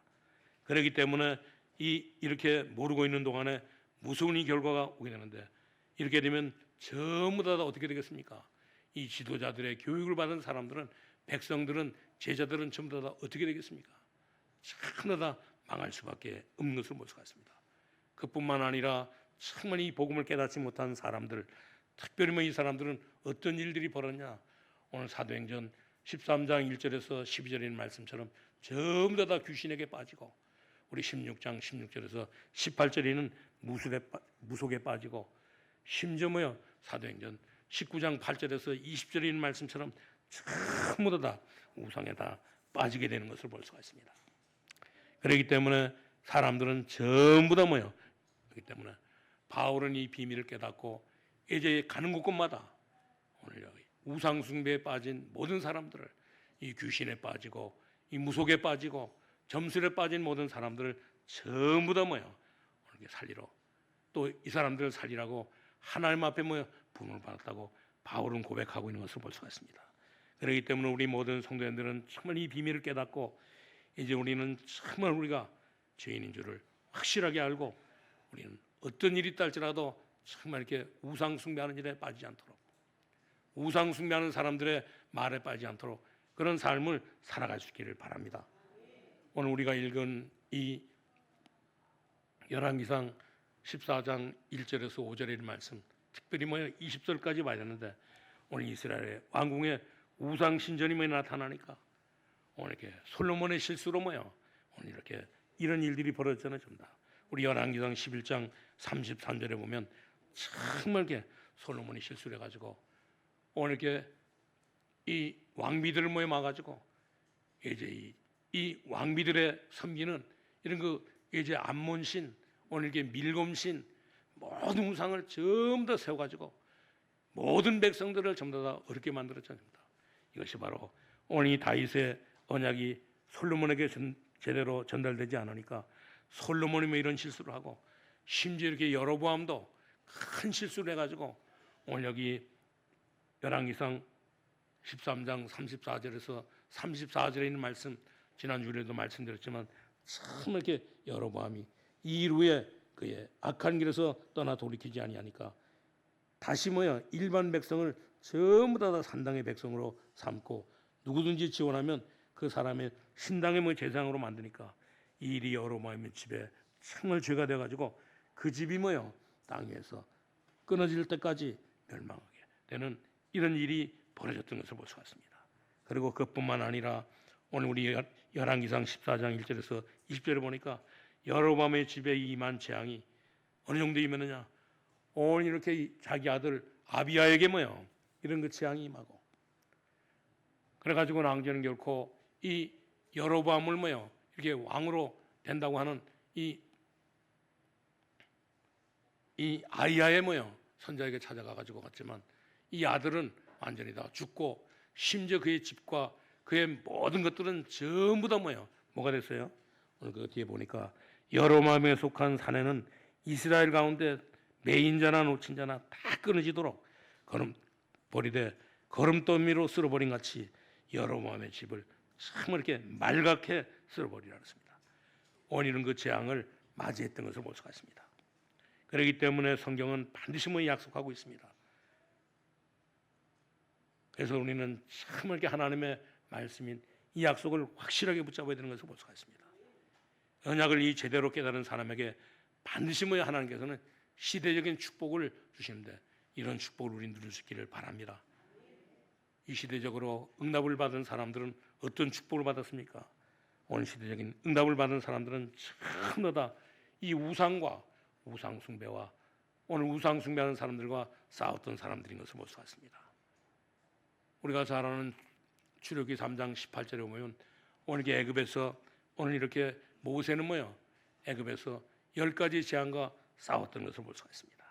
그렇기 때문에 이렇게 모르고 있는 동안에 무서운 이 결과가 오게 되는데, 이렇게 되면 전부 다 어떻게 되겠습니까? 이 지도자들의 교육을 받은 사람들은, 백성들은, 제자들은 전부 다 어떻게 되겠습니까? 전부 다 망할 수밖에 없는 것을 볼 수가 있습니다. 그뿐만 아니라 정말 이 복음을 깨닫지 못한 사람들, 특별히 이 사람들은 어떤 일들이 벌어졌냐? 오늘 사도행전 13장 1절에서 12절에 있는 말씀처럼 전부 다 귀신에게 빠지고, 우리 16장 16절에서 18절에는 무속에 빠지고, 심지어 사도행전 19장 8절에서 20절에 있는 말씀처럼 전부 다 우상에 다 빠지게 되는 것을 볼 수가 있습니다. 그렇기 때문에 사람들은 전부 다 그렇기 때문에 바울은 이 비밀을 깨닫고 이제 가는 곳곳마다 오늘 여기 우상 숭배에 빠진 모든 사람들을, 이 귀신에 빠지고 이 무속에 빠지고 점술에 빠진 모든 사람들을 전부 다 이렇게 살리러, 또 이 사람들을 살리라고 하나님 앞에 부름을 받았다고 바울은 고백하고 있는 것을 볼 수가 있습니다. 그렇기 때문에 우리 모든 성도님들은 정말 이 비밀을 깨닫고 이제 우리는 정말 우리가 죄인인 줄을 확실하게 알고, 우리는 어떤 일이 있달지라도 정말 이렇게 우상 숭배하는 일에 빠지지 않도록, 우상 숭배하는 사람들의 말에 빠지지 않도록 그런 삶을 살아갈 수 있기를 바랍니다. 오늘 우리가 읽은 이 열왕기상 14장 1절에서 5절의 말씀, 특별히 20절까지 봐야 되는데, 오늘 이스라엘의 왕궁에 우상 신전이 나타나니까 오늘 이렇게 솔로몬의 실수로 오늘 이렇게 이런 일들이 벌어졌잖아요. 전부 다. 우리 열왕기상 11장 33절에 보면 정말 이렇게 솔로몬이 실수를 해가지고 오늘 이렇게 이 왕비들을 모여가지고 이제 이 왕비들의 섬기는 이런 이제 암몬신, 오늘 이렇게 밀검신, 모든 우상을 전부 다 세워가지고 모든 백성들을 전부 다 어렵게 만들었잖아요. 이것이 바로 오늘 이 다윗의 언약이 솔로몬에게 제대로 전달되지 않으니까 솔로몬이 이런 실수를 하고, 심지어 이렇게 여로보암도 큰 실수를 해가지고 오늘 여기 열왕기상 13장 34절에서 34절에 있는 말씀, 지난주에도 말씀드렸지만 참 이렇게 여로보암이 이 일 후에 그의 악한 길에서 떠나 돌이키지 아니하니까 다시 일반 백성을 전부 다 산당의 백성으로 삼고, 누구든지 지원하면 그 사람의 신당의 제상으로 만드니까 이 일이 여로보암의 집에 정말 죄가 돼가지고 그 집이 땅 위에서 끊어질 때까지 멸망하게 되는 이런 일이 벌어졌던 것을 볼 수가 있습니다. 그리고 그뿐만 아니라 오늘 우리 열왕기상 14장 1절에서 20절에 보니까 여로보암의 집에 임한 재앙이 어느 정도 임했느냐, 오늘 이렇게 자기 아들 아비야에게 이런 재앙이 임하고, 그래가지고 왕자는 결코 이 여로보암을 이렇게 왕으로 된다고 하는 이 아이야의 선자에게 찾아가가지고 갔지만 이 아들은 완전히 다 죽고, 심지어 그의 집과 그의 모든 것들은 전부 다 뭐가 됐어요? 오늘 그 뒤에 보니까 여로보암에 속한 사내는 이스라엘 가운데 매인자나 놓친자나 다 끊어지도록 버리되 거름더미로 쓸어버린 같이 여로보암의 집을 정말 이렇게 말갛게 쓸어버리라 했습니다. 오늘은 그 재앙을 맞이했던 것을 볼 수가 있습니다. 그렇기 때문에 성경은 반드시 약속하고 있습니다. 그래서 우리는 정말 이렇게 하나님의 말씀인 이 약속을 확실하게 붙잡아야 되는 것을 볼 수가 있습니다. 언약을 이 제대로 깨달은 사람에게 반드시 하나님께서는 시대적인 축복을 주시는데, 이런 축복을 우리 누릴 수 있기를 바랍니다. 이 시대적으로 응답을 받은 사람들은 어떤 축복을 받았습니까? 오늘 시대적인 응답을 받은 사람들은 전부 다 이 우상과 우상 숭배와 오늘 우상 숭배하는 사람들과 싸웠던 사람들인 것을 볼 수가 있습니다. 우리가 잘 아는 출애굽기 3장 18절에 보면 오늘 애굽에서 오늘 이렇게 모세는 애굽에서 10가지 재앙과 싸웠던 것을 볼 수가 있습니다.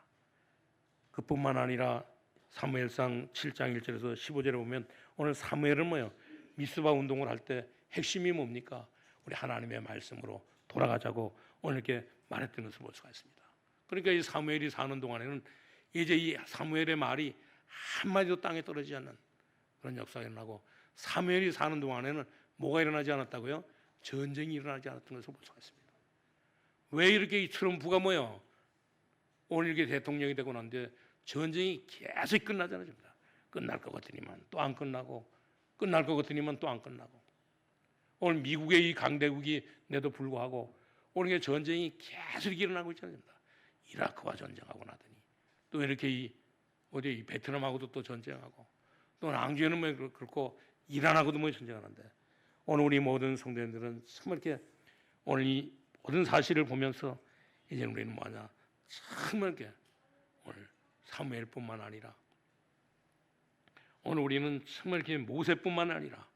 그뿐만 아니라 사무엘상 7장 1절에서 15절에 보면 오늘 사무엘은 미스바 운동을 할 때 핵심이 뭡니까? 우리 하나님의 말씀으로 돌아가자고 오늘 이렇게 말했던 것을 볼 수가 있습니다. 그러니까 이 사무엘이 사는 동안에는 이제 이 사무엘의 말이 한마디도 땅에 떨어지지 않는 그런 역사가 일어나고, 사무엘이 사는 동안에는 뭐가 일어나지 않았다고요? 전쟁이 일어나지 않았던 것을 볼 수가 있습니다. 왜 이렇게 이 트럼프가 오늘 이렇게 대통령이 되고 난데 전쟁이 계속 끝나지 않습니다. 끝날 것 같으니만 또 안 끝나고, 끝날 것 같으니만 또 안 끝나고, 오늘 미국의 이 강대국인데도 불구하고 오늘 이게 전쟁이 계속 일어나고 있지 않습니까? 이라크와 전쟁하고 나더니 또 이렇게 이 베트남하고도 또 전쟁하고, 또 낭주에는 그렇고 이란하고도 전쟁하는데, 오늘 우리 모든 성도님들은 정말 이렇게 오늘 이 모든 사실을 보면서 이제 우리는 정말 이렇게 오늘 사무엘뿐만 아니라 오늘 우리는 정말 이렇게 모세뿐만 아니라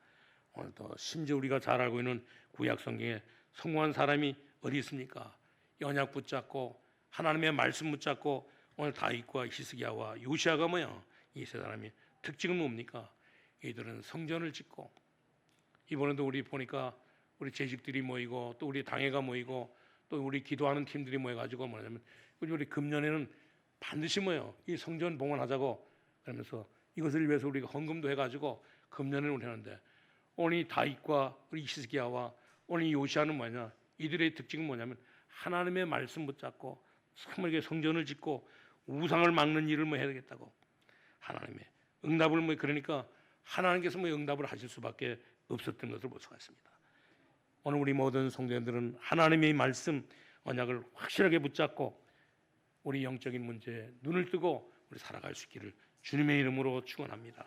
오늘 또 심지어 우리가 잘 알고 있는 구약 성경에 성공한 사람이 어디 있습니까? 언약 붙잡고 하나님의 말씀 붙잡고 오늘 다윗과 히스기야와 요시아가 이 세 사람이 특징은 뭡니까? 이들은 성전을 짓고, 이번에도 우리 보니까 우리 재직들이 모이고 또 우리 당회가 모이고 또 우리 기도하는 팀들이 모여가지고 뭐냐면 우리 금년에는 반드시 이 성전 봉헌하자고 그러면서 이것을 위해서 우리가 헌금도 해가지고 금년을 우리 하는데, 오늘 이 다윗과 우리 히스기야와 오늘 이 요시아는 이들의 특징은 뭐냐면 하나님의 말씀 붙잡고 정말 이게 성전을 짓고 우상을 막는 일을 해야 되겠다고, 하나님의 응답을 그러니까 하나님께서 응답을 하실 수밖에 없었던 것을 볼 수가 있습니다. 오늘 우리 모든 성도님들은 하나님의 말씀 언약을 확실하게 붙잡고 우리 영적인 문제에 눈을 뜨고 우리 살아갈 수 있기를 주님의 이름으로 축원합니다.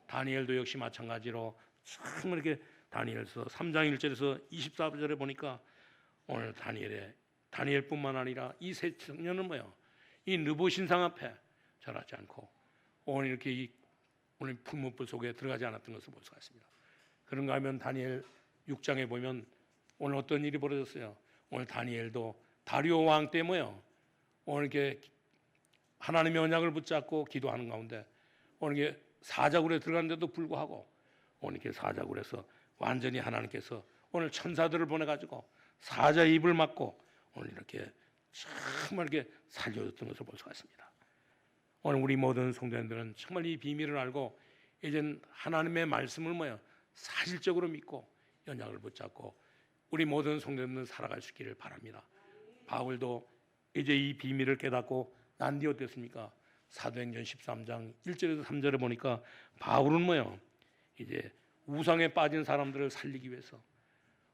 다니엘도 역시 마찬가지로 정말 이렇게 다니엘서 3장 1절에서 24절에 보니까 오늘 다니엘뿐만 아니라 이 세 청년은 이 느보 신상 앞에 절하지 않고 오늘 이렇게 오늘 풀무불 속에 들어가지 않았던 것을 볼 수가 있습니다. 그런가 하면 다니엘 6장에 보면 오늘 어떤 일이 벌어졌어요. 오늘 다니엘도 다리오 왕 때 오늘 이렇게 하나님의 언약을 붙잡고 기도하는 가운데 오늘 이게 사자굴에 들어갔는데도 불구하고 오늘 이렇게 사자굴에서 완전히 하나님께서 오늘 천사들을 보내가지고 사자의 입을 막고 오늘 이렇게 정말 이렇게 살려줬던 것을 볼 수가 있습니다. 오늘 우리 모든 성도님들은 정말 이 비밀을 알고 이젠 하나님의 말씀을 사실적으로 믿고 언약을 붙잡고 우리 모든 성도님들은 살아갈 수 있기를 바랍니다. 바울도 이제 이 비밀을 깨닫고 난 뒤 어땠습니까? 사도행전 13장 1절에서 3절에 보니까 바울은 이제 우상에 빠진 사람들을 살리기 위해서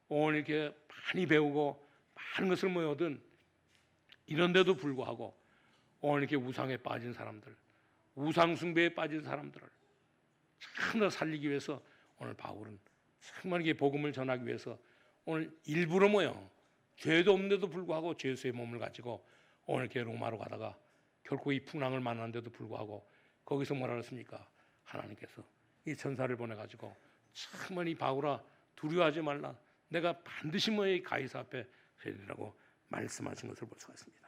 오늘 이렇게 많이 배우고 많은 것을 얻은 이런데도 불구하고 오늘 이렇게 우상에 빠진 사람들, 우상 숭배에 빠진 사람들을 참으로 살리기 위해서 오늘 바울은 정말 이게 복음을 전하기 위해서 오늘 일부러 죄도 없는데도 불구하고 죄수의 몸을 가지고 오늘 이렇게 로마로 가다가 결코 이 풍랑을 만났는데도 불구하고 거기서 뭐라 그랬습니까? 하나님께서 이 천사를 보내가지고 정말 이 바울아 두려워하지 말라, 내가 반드시 가이사 앞에 세리라고 말씀하신 것을 볼 수가 있습니다.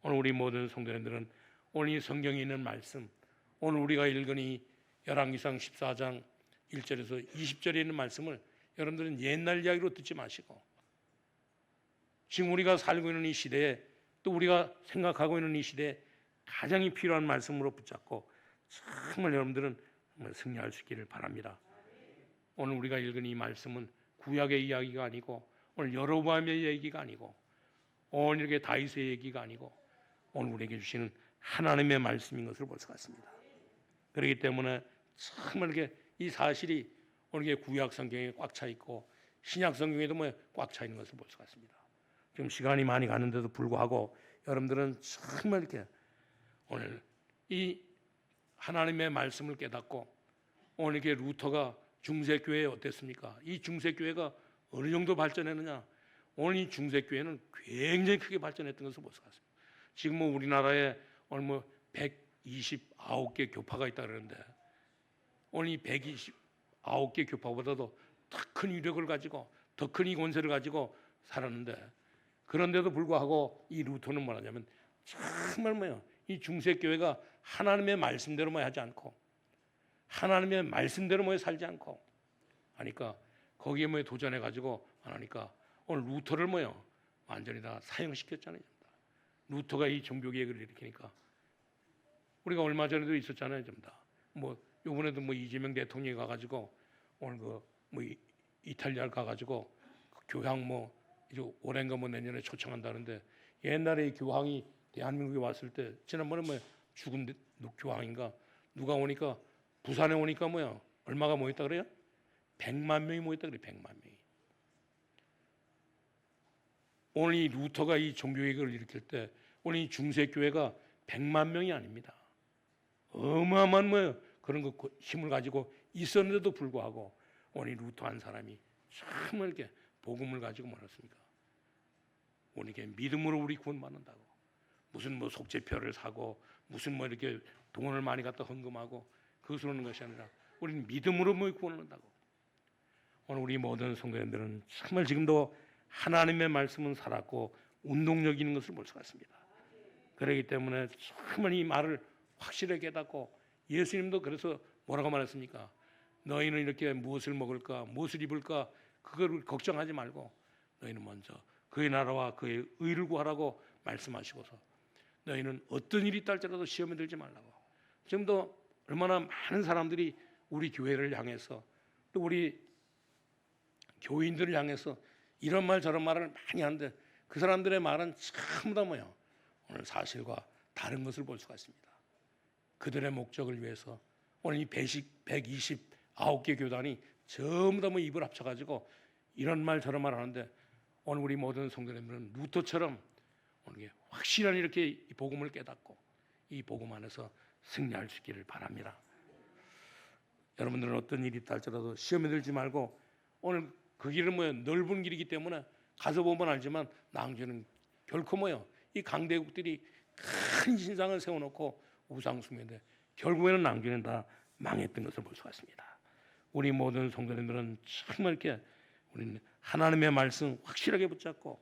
오늘 우리 모든 성도님들은 오늘 이 성경에 있는 말씀, 오늘 우리가 읽은 이 열왕기상 14장 1절에서 20절에 있는 말씀을 여러분들은 옛날 이야기로 듣지 마시고 지금 우리가 살고 있는 이 시대에 또 우리가 생각하고 있는 이 시대에 가장 필요한 말씀으로 붙잡고 정말 여러분들은 정말 승리할 수 있기를 바랍니다. 오늘 우리가 읽은 이 말씀은 구약의 이야기가 아니고 오늘 여로보암의 얘기가 아니고 오늘 이렇게 다윗의 얘기가 아니고 오늘 우리에게 주시는 하나님의 말씀인 것을 볼 수가 있습니다. 그렇기 때문에 정말 이렇게 이 사실이 오늘 이게 구약 성경에 꽉 차 있고 신약 성경에도 꽉 차 있는 것을 볼 수가 있습니다. 지금 시간이 많이 가는데도 불구하고 여러분들은 정말 이렇게 오늘 이 하나님의 말씀을 깨닫고 오늘 이렇게 루터가 중세교회에 어땠습니까? 이 중세교회가 어느 정도 발전했느냐? 오늘 이 중세교회는 굉장히 크게 발전했던 것을 볼 수가 있습니다. 지금 우리나라에 오늘 129개 교파가 있다 그러는데 오늘 이 129개 교파보다도 더 큰 위력을 가지고 더 큰 이 권세를 가지고 살았는데 그런데도 불구하고 이 루터는 뭐냐면 정말 이 중세교회가 하나님의 말씀대로 하지 않고 하나님의 말씀대로 살지 않고 하니까 거기에 도전해 가지고 하니까 오늘 루터를 완전히 다 사형시켰잖아요. 루터가 이 종교개혁을 일으키니까 우리가 얼마 전에도 있었잖아요, 좀 다. 뭐 이번에도 뭐 이재명 대통령이 가가지고 오늘 그뭐 이탈리아 가가지고 그 교황 뭐 이제 올해인가 뭐 내년에 초청한다는데, 옛날에 이 교황이 대한민국에 왔을 때 지난번에 뭐 죽은 교황인가 누가 오니까 부산에 오니까 뭐야 얼마가 모였다 그래요? 100만 명이 모였다 그래. 100만 명이. 오늘 이 루터가 이 종교개혁을 일으킬 때 오늘 이 중세교회가 100만 명이 아닙니다. 어마어마한 뭐 그런 거 힘을 가지고 있었는데도 불구하고 오늘 이 루터 한 사람이 정말 이렇게 복음을 가지고 말했습니까? 오늘 이렇게 믿음으로 우리 구원받는다고. 무슨 뭐 속죄표를 사고 무슨 뭐 이렇게 돈을 많이 갖다 헌금하고 그것으로 오는 것이 아니라 우리는 믿음으로 뭐 구원을 한다고. 오늘 우리 모든 성도님들은 정말 지금도 하나님의 말씀은 살았고 운동력 있는 것을 볼 수가 있습니다. 그렇기 때문에 정말 이 말을 확실하게 깨닫고, 예수님도 그래서 뭐라고 말했습니까? 너희는 이렇게 무엇을 먹을까 무엇을 입을까 그걸 걱정하지 말고 너희는 먼저 그의 나라와 그의 의를 구하라고 말씀하시고서 너희는 어떤 일이 있달지라도 시험에 들지 말라고. 지금도 얼마나 많은 사람들이 우리 교회를 향해서 또 우리 교인들을 향해서 이런 말 저런 말을 많이 하는데 그 사람들의 말은 전부 다 뭐예요? 오늘 사실과 다른 것을 볼 수가 있습니다. 그들의 목적을 위해서 오늘 이 129개 교단이 전부 다 뭐 입을 합쳐가지고 이런 말 저런 말 하는데, 오늘 우리 모든 성도님들은 루터처럼 오늘 확실한 이렇게 이 복음을 깨닫고 이 복음 안에서 승리할 수 있기를 바랍니다. 여러분들은 어떤 일이 있다 할지라도 시험에 들지 말고, 오늘 그 길은 뭐예요? 넓은 길이기 때문에 가서 보면 알지만 낭주는 결코 뭐예요? 이 강대국들이 큰 신상을 세워놓고 우상 숭배인데 결국에는 낭주는 다 망했던 것을 볼 수가 있습니다. 우리 모든 성도님들은 정말 이렇게 우리는 하나님의 말씀 확실하게 붙잡고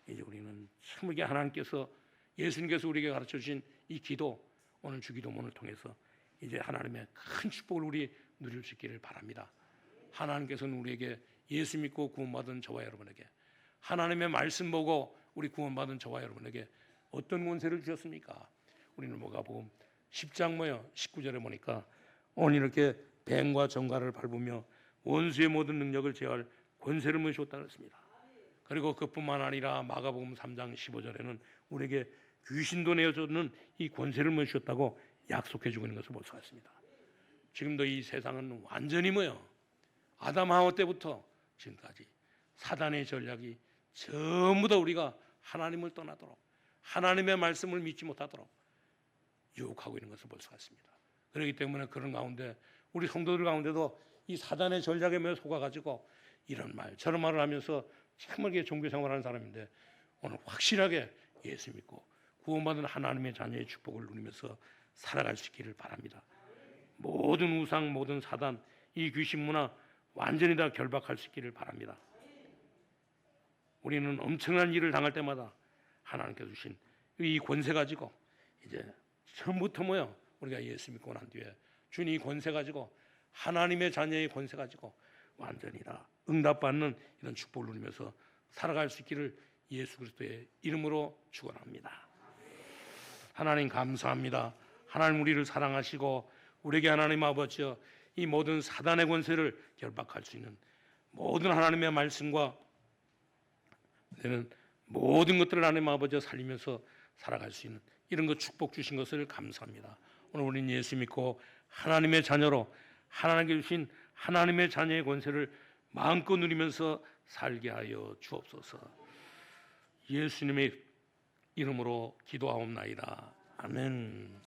이제 우리는 정말 하나님께서 예수님께서 우리에게 가르쳐 주신 이 기도, 오늘 주기도문을 통해서 이제 하나님의 큰 축복을 우리 누릴 수 있기를 바랍니다. 하나님께서는 우리에게 예수 믿고 구원받은 저와 여러분에게, 하나님의 말씀 보고 우리 구원받은 저와 여러분에게 어떤 권세를 주셨습니까? 우리는 뭐가복음 10장 뭐요 19절에 보니까 오늘 이렇게 뱀과 정갈을 밟으며 원수의 모든 능력을 제어할 권세를 주셨다고 했습니다. 그리고 그뿐만 아니라 마가복음 3장 15절에는 우리에게 귀신도 내어주는 이 권세를 주셨다고 약속해 주고 있는 것을 볼 수가 있습니다. 지금도 이 세상은 완전히 뭐요? 아담 하와 때부터 지금까지 사단의 전략이 전부 다 우리가 하나님을 떠나도록, 하나님의 말씀을 믿지 못하도록 유혹하고 있는 것을 볼 수가 있습니다. 그렇기 때문에 그런 가운데 우리 성도들 가운데도 이 사단의 전략에 매여 속아가지고 이런 말 저런 말을 하면서 참하게 종교 생활하는 사람인데, 오늘 확실하게 예수 믿고 구원받은 하나님의 자녀의 축복을 누리면서 살아갈 수 있기를 바랍니다. 모든 우상, 모든 사단, 이 귀신 문화 완전히 다 결박할 수 있기를 바랍니다. 우리는 엄청난 일을 당할 때마다 하나님께서 주신 이 권세 가지고 이제 처음부터 뭐요? 우리가 예수 믿고 난 뒤에 주님 이 권세 가지고 하나님의 자녀의 권세 가지고 완전히 다 응답받는 이런 축복을 누리면서 살아갈 수 있기를 예수 그리스도의 이름으로 축원합니다. 하나님 감사합니다. 하나님 우리를 사랑하시고 우리에게 하나님 아버지여 이 모든 사단의 권세를 결박할 수 있는 모든 하나님의 말씀과 되는 모든 것들을 하나님 아버지여 살리면서 살아갈 수 있는 이런 것 축복 주신 것을 감사합니다. 오늘 우리는 예수 믿고 하나님의 자녀로 하나님께 주신 하나님의 자녀의 권세를 마음껏 누리면서 살게 하여 주옵소서. 예수님의 이름으로 기도하옵나이다. 아멘.